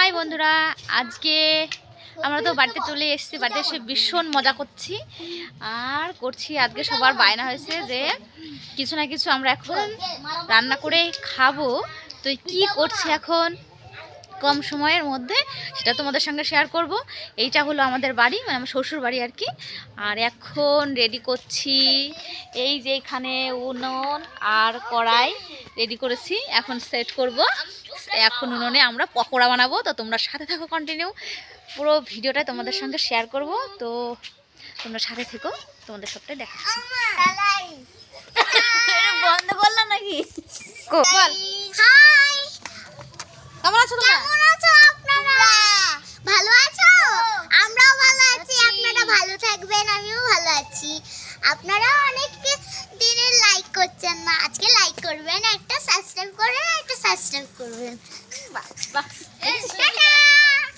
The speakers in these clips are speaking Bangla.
হাই বন্ধুরা, আজকে আমরা তো বাড়িতে চলে এসেছি। বাড়িতে এসে ভীষণ মজা করছি আর করছি। আজকে সবার বায়না হয়েছে যে কিছু না কিছু আমরা এখন রান্না করে খাবো। তো কি করছি এখন কম সময়ের মধ্যে সেটা তোমাদের সঙ্গে শেয়ার করব। এইটা হলো আমাদের বাড়ি, মানে আমার শ্বশুর বাড়ি আর কি। আর এখন রেডি করছি, এই যে এখানে উনুন আর কড়াই রেডি করেছি, এখন সেট করব। এখন উনুনে আমরা পকোড়া বানাবো। তো তোমরা সাথে থাকো, কন্টিনিউ পুরো ভিডিওটা তোমাদের সঙ্গে শেয়ার করব। তো তোমরা সাথে থেকো, তোমাদের সবটাই দেখাচ্ছি। বন্ধ করলাম নাকি? বল কেমন আছো তোমরা? ভালো আছো? আমরাও ভালো আছি। আপনারা ভালো থাকবেন, আমিও ভালো আছি। আপনারা অনেক দিনের লাইক করছেন না, আজকে লাইক করবেন, একটা সাবস্ক্রাইব করবেন।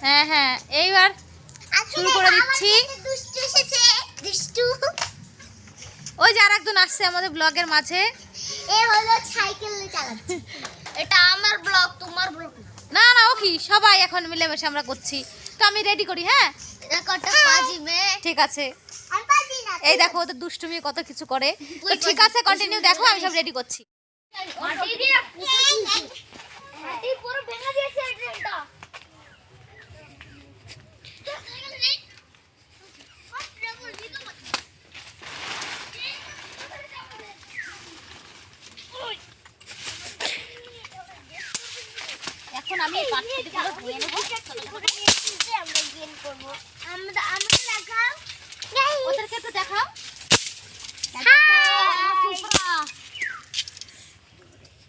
হ্যাঁ হ্যাঁ, এইবার শুরু করে দিচ্ছি। দুষ্টু এসেছে, দুষ্টু। ওই যে আরেকজন আসছে আমাদের ব্লগের মাঝে। এ হলো সাইকেল চালাচ্ছে। এটা আমার ব্লগ, তোমার ব্লগ না না, ও কি, সবাই এখন মিলেমিশে আমরা করছি। তো আমি রেডি করি। হ্যাঁ ঠিক আছে। এই দেখো ওদের দুষ্টুমি কত কিছু করে। তো ঠিক আছে, কন্টিনিউ দেখো, আমি সব রেডি করছি। এখন আমি পাটকেলগুলো ধুয়ে নেব। আমরা গেম করব। আমরা দেখাও, ওদেরকে তো দেখাও।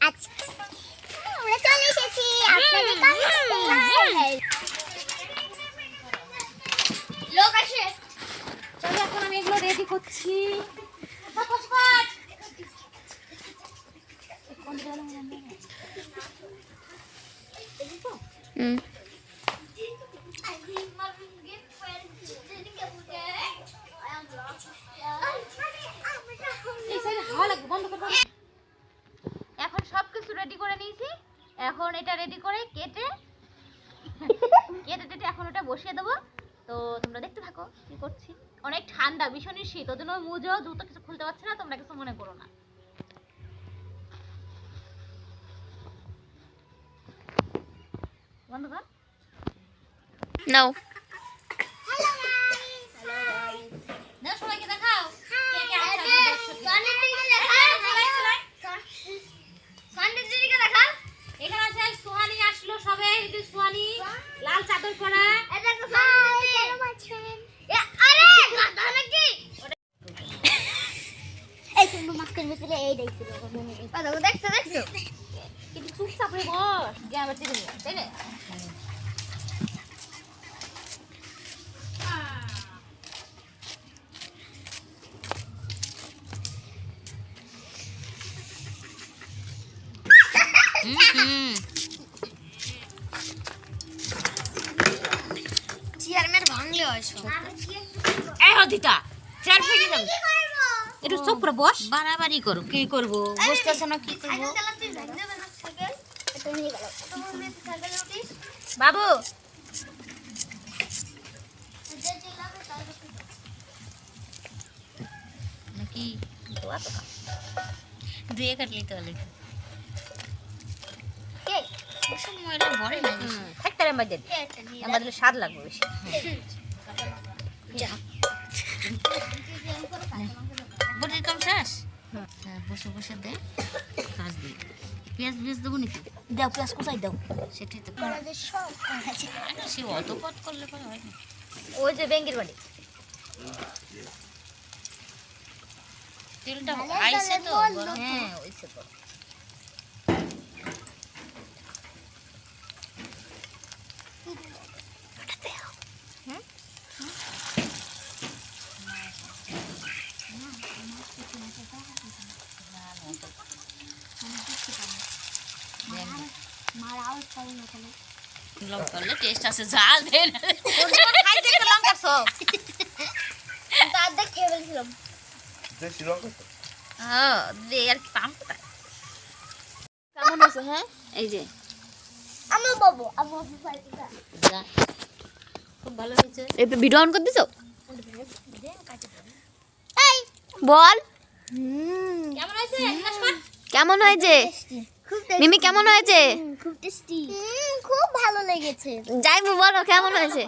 আজকে আমরা চলে এসেছি আপনাদের কাছে। লোক আসে। চলো এখন আমি এগুলো রেডি করছি। এখন সবকিছু রেডি করে নিয়েছি। এখন এটা রেডি করে কেটে কেটে এখন ওটা বসিয়ে দেবো। তো তোমরা দেখতে থাকো কি করছি। অনেক ঠান্ডা, ভীষণই শীত, ওই জন্য মুজো জুতো কিছু খুলতে পারছি না, তোমরা কিছু মনে করো না। বন্ধুগণ নাও, সবাইকে দেখাও কে কে আছে। এখানে আছে সুহানি, আসলো সবে। সুহানি লাল চাদর পরা। কিন্তু চুপচাপ হয়ে বস, যে আবার টিভি নিয়ে, তাই না? চেয়ারম্যান ভাঙলে হয় সব। এই হদিতা চার ফেলে দাও। একটু চুপ করে বস। বাড়াবাড়ি করো, কি করবো? বুঝতেছো না কি করবো? বাবু নাকি দুয়ে কাটলি তো ময়লা ভরে না বেশি। একটা আমাদের আমাদের স্বাদ লাগবে বেশি। বটির কাম শেষ? হ্যাঁ, বসে বসে দে কাজ দিই। পেঁয়াজ বেশ দেবো নাকি? দাও, পেঁয়াজ কোথায় দাও? সেটাই তো সে অত পথ করলে পরে হয় না। ওই যে ব্যাঙ্গের বাড়ি। তেলটা আইসে তো গরম। হ্যাঁ ওইসে তো। লঙ্কা হলে টেস্ট আছে, ঝাল দেন। খাইতে একটা লঙ্কা সব। তার দেখে বলছিলাম হ্যাঁ, দে আর কি পাম কোথায়? কেমন আছে? হ্যাঁ এই যে আমার বাবু আমার বাবু যা খুব ভালো হয়েছে এই ভিডিও অন করে দিছো বল কেমন হয়েছে কেমন হয়েছে খুব মিমি কেমন হয়েছে খুব টেস্টি খুব ভালো লেগেছে যাই বলো কেমন হয়েছে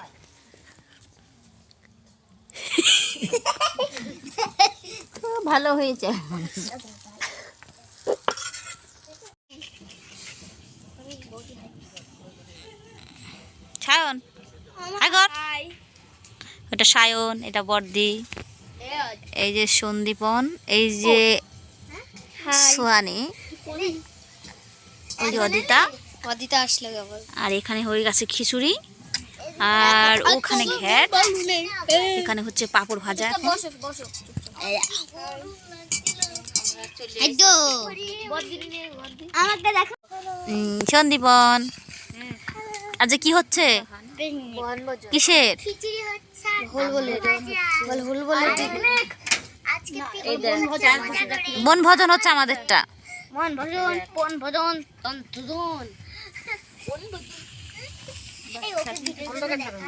খুব ভালো হয়েছে সায়ন হাই কর এটা সায়ন এটা বর্দি এই যে সন্দীপন এই যে সোহানি ওই যে অদিতা অদিতা আসলে আবার আর এখানে হয়ে গেছে খিচুড়ি আর ওখানে ঘ্যাট এখানে হচ্ছে পাঁপড় ভাজা এখন। আমাকে দেখো সন্দীপন আজ কি হচ্ছে কিসের খিচুড়ি হচ্ছে আজকে বনভোজন হচ্ছে আমাদেরটা এই ওকে দিকে দেখানো